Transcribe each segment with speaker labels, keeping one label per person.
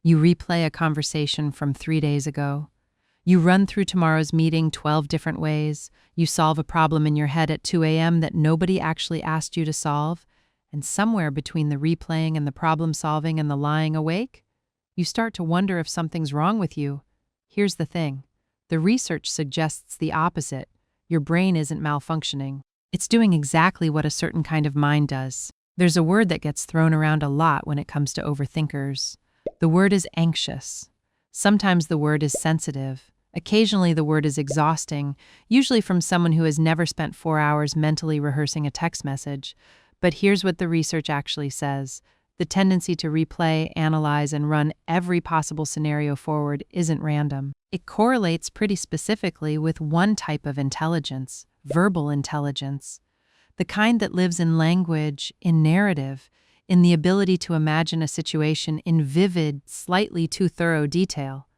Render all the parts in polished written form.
Speaker 1: You replay a conversation from 3 days ago. You run through tomorrow's meeting 12 different ways. You solve a problem in your head at 2 a.m. that nobody actually asked you to solve. And somewhere between the replaying and the problem solving and the lying awake, you start to wonder if something's wrong with you. Here's the thing. The research suggests the opposite. Your brain isn't malfunctioning. It's doing exactly what a certain kind of mind does. There's a word that gets thrown around a lot when it comes to overthinkers. The word is anxious. Sometimes the word is sensitive. Occasionally the word is exhausting, usually from someone who has never spent 4 hours mentally rehearsing a text message. But here's what the research actually says. The tendency to replay, analyze, and run every possible scenario forward isn't random. It correlates pretty specifically with one type of intelligence, verbal intelligence. The kind that lives in language, in narrative, in the ability to imagine a situation in vivid, slightly too thorough detail.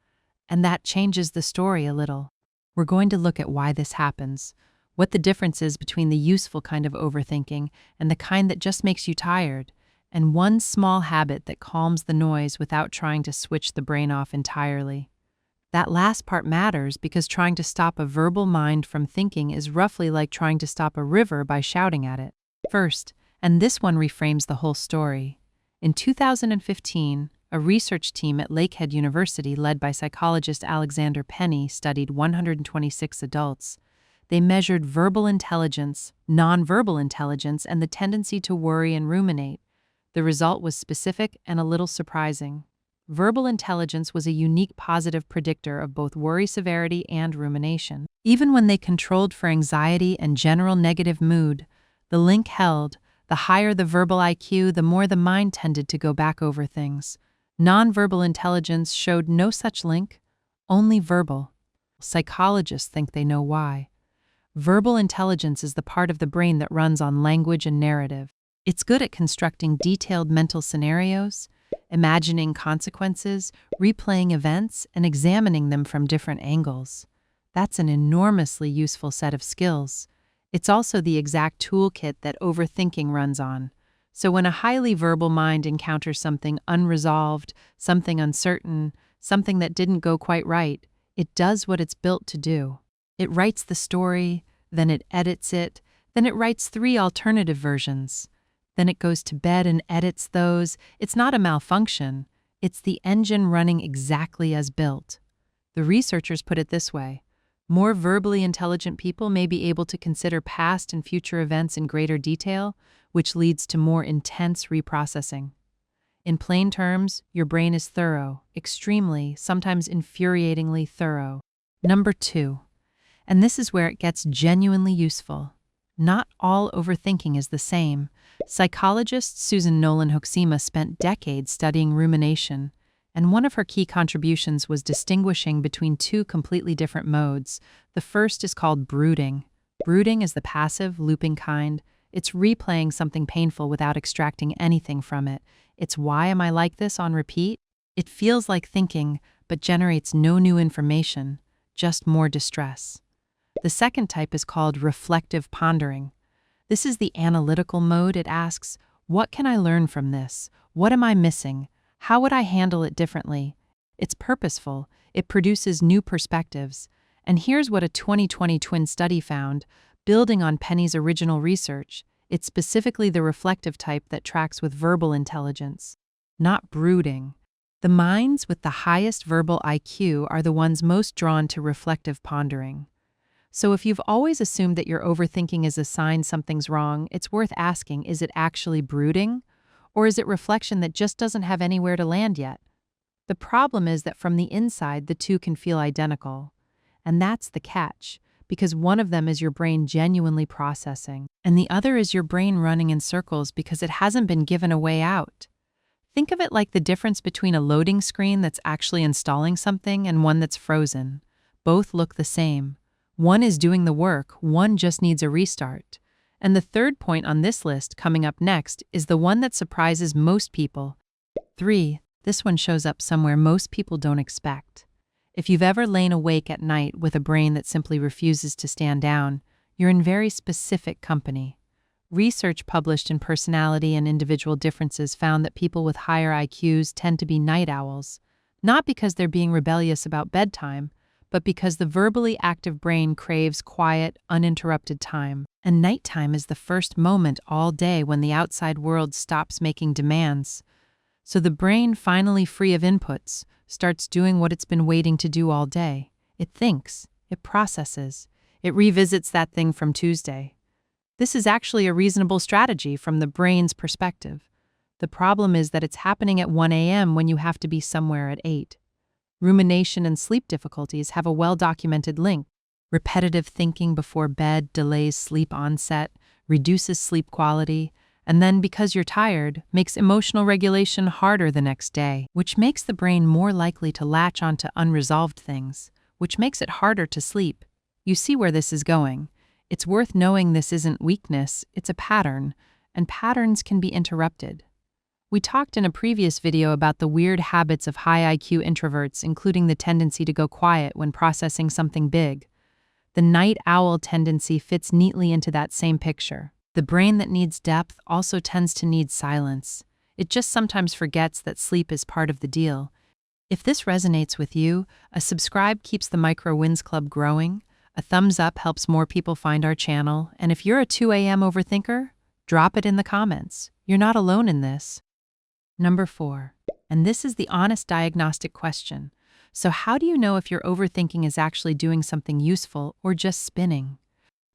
Speaker 1: And that changes the story a little. We're going to look at why this happens, what the difference is between the useful kind of overthinking and the kind that just makes you tired, and one small habit that calms the noise without trying to switch the brain off entirely. That last part matters because trying to stop a verbal mind from thinking is roughly like trying to stop a river by shouting at it. First, and this one reframes the whole story. In 2015, a research team at Lakehead University led by psychologist Alexander Penny studied 126 adults. They measured verbal intelligence, nonverbal intelligence, and the tendency to worry and ruminate. The result was specific and a little surprising. Verbal intelligence was a unique positive predictor of both worry severity and rumination. Even when they controlled for anxiety and general negative mood, the link held. The higher the verbal IQ, the more the mind tended to go back over things. Nonverbal intelligence showed no such link, only verbal. Psychologists think they know why. Verbal intelligence is the part of the brain that runs on language and narrative. It's good at constructing detailed mental scenarios, imagining consequences, replaying events, and examining them from different angles. That's an enormously useful set of skills. It's also the exact toolkit that overthinking runs on. So when a highly verbal mind encounters something unresolved, something uncertain, something that didn't go quite right, it does what it's built to do. It writes the story, then it edits it, then it writes 3 alternative versions. Then it goes to bed and edits those. It's not a malfunction. It's the engine running exactly as built. The researchers put it this way. More verbally intelligent people may be able to consider past and future events in greater detail, which leads to more intense reprocessing. In plain terms, your brain is thorough, extremely, sometimes infuriatingly thorough. Number 2, and this is where it gets genuinely useful. Not all overthinking is the same. Psychologist Susan Nolan-Hoeksema spent decades studying rumination, and one of her key contributions was distinguishing between 2 completely different modes. The first is called brooding. Brooding is the passive, looping kind. It's replaying something painful without extracting anything from it. It's why am I like this on repeat? It feels like thinking, but generates no new information, just more distress. The second type is called reflective pondering. This is the analytical mode. It asks, what can I learn from this? What am I missing? How would I handle it differently? It's purposeful. It produces new perspectives. And here's what a 2020 twin study found. Building on Penny's original research, it's specifically the reflective type that tracks with verbal intelligence, not brooding. The minds with the highest verbal IQ are the ones most drawn to reflective pondering. So if you've always assumed that your overthinking is a sign something's wrong, it's worth asking, is it actually brooding? Or is it reflection that just doesn't have anywhere to land yet? The problem is that from the inside, the 2 can feel identical. And that's the catch, because one of them is your brain genuinely processing, and the other is your brain running in circles because it hasn't been given a way out. Think of it like the difference between a loading screen that's actually installing something and one that's frozen. Both look the same. One is doing the work, one just needs a restart. And the third point on this list, coming up next, is the one that surprises most people. 3, this one shows up somewhere most people don't expect. If you've ever lain awake at night with a brain that simply refuses to stand down, you're in very specific company. Research published in Personality and Individual Differences found that people with higher IQs tend to be night owls. Not because they're being rebellious about bedtime, but because the verbally active brain craves quiet, uninterrupted time. And nighttime is the first moment all day when the outside world stops making demands. So the brain, finally free of inputs, starts doing what it's been waiting to do all day. It thinks, it processes, it revisits that thing from Tuesday. This is actually a reasonable strategy from the brain's perspective. The problem is that it's happening at 1 a.m. when you have to be somewhere at 8. Rumination and sleep difficulties have a well-documented link. Repetitive thinking before bed delays sleep onset, reduces sleep quality, and then, because you're tired, makes emotional regulation harder the next day, which makes the brain more likely to latch onto unresolved things, which makes it harder to sleep. You see where this is going. It's worth knowing this isn't weakness, it's a pattern, and patterns can be interrupted. We talked in a previous video about the weird habits of high IQ introverts, including the tendency to go quiet when processing something big. The night owl tendency fits neatly into that same picture. The brain that needs depth also tends to need silence. It just sometimes forgets that sleep is part of the deal. If this resonates with you, a subscribe keeps the Micro Wins Club growing, a thumbs up helps more people find our channel, and if you're a 2 a.m. overthinker, drop it in the comments. You're not alone in this. Number 4. And this is the honest diagnostic question. So how do you know if your overthinking is actually doing something useful or just spinning?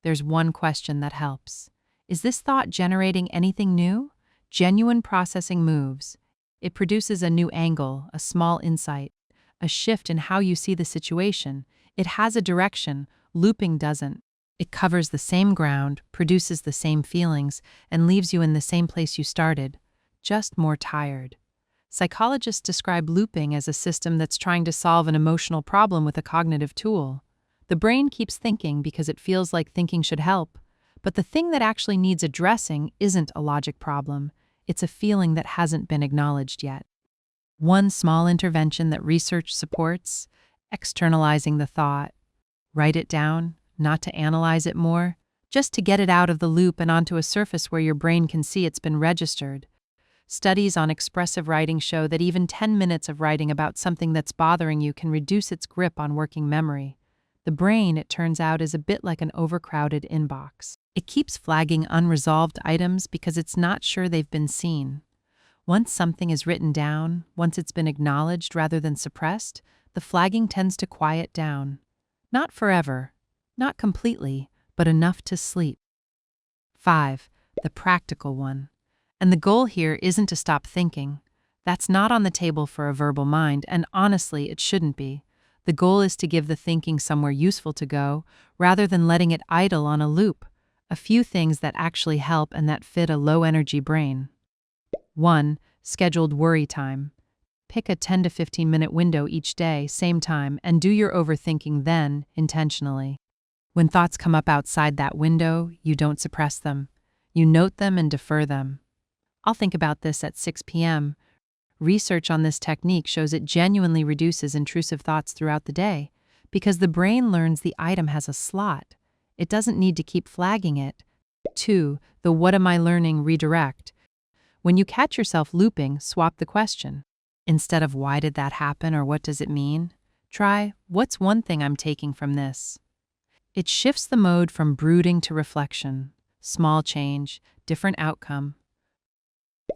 Speaker 1: There's one question that helps. Is this thought generating anything new? Genuine processing moves. It produces a new angle, a small insight, a shift in how you see the situation. It has a direction. Looping doesn't. It covers the same ground, produces the same feelings, and leaves you in the same place you started, just more tired. Psychologists describe looping as a system that's trying to solve an emotional problem with a cognitive tool. The brain keeps thinking because it feels like thinking should help, but the thing that actually needs addressing isn't a logic problem. It's a feeling that hasn't been acknowledged yet. One small intervention that research supports: externalizing the thought. Write it down, not to analyze it more, just to get it out of the loop and onto a surface where your brain can see it's been registered. Studies on expressive writing show that even 10 minutes of writing about something that's bothering you can reduce its grip on working memory. The brain, it turns out, is a bit like an overcrowded inbox. It keeps flagging unresolved items because it's not sure they've been seen. Once something is written down, once it's been acknowledged rather than suppressed, the flagging tends to quiet down. Not forever, not completely, but enough to sleep. 5. The practical one. And the goal here isn't to stop thinking. That's not on the table for a verbal mind, and honestly, it shouldn't be. The goal is to give the thinking somewhere useful to go, rather than letting it idle on a loop. A few things that actually help and that fit a low-energy brain. 1. Scheduled worry time. Pick a 10 to 15-minute window each day, same time, and do your overthinking then, intentionally. When thoughts come up outside that window, you don't suppress them. You note them and defer them. I'll think about this at 6 p.m. Research on this technique shows it genuinely reduces intrusive thoughts throughout the day, because the brain learns the item has a slot. It doesn't need to keep flagging it. 2. The what am I learning redirect. When you catch yourself looping, swap the question. Instead of why did that happen or what does it mean, try what's one thing I'm taking from this. It shifts the mode from brooding to reflection. Small change, different outcome.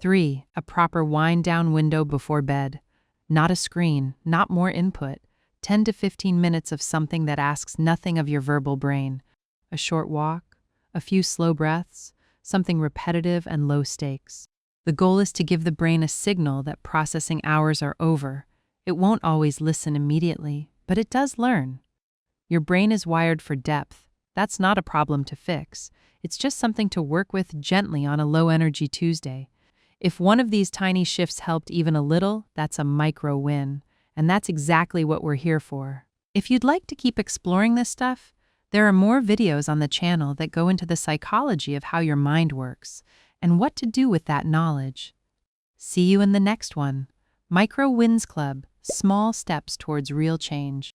Speaker 1: 3. A proper wind-down window before bed. Not a screen, not more input. 10 to 15 minutes of something that asks nothing of your verbal brain. A short walk, a few slow breaths, something repetitive and low stakes. The goal is to give the brain a signal that processing hours are over. It won't always listen immediately, but it does learn. Your brain is wired for depth. That's not a problem to fix. It's just something to work with gently on a low-energy Tuesday. If one of these tiny shifts helped even a little, that's a micro win. And that's exactly what we're here for. If you'd like to keep exploring this stuff, there are more videos on the channel that go into the psychology of how your mind works and what to do with that knowledge. See you in the next one. Micro Wins Club, small steps towards real change.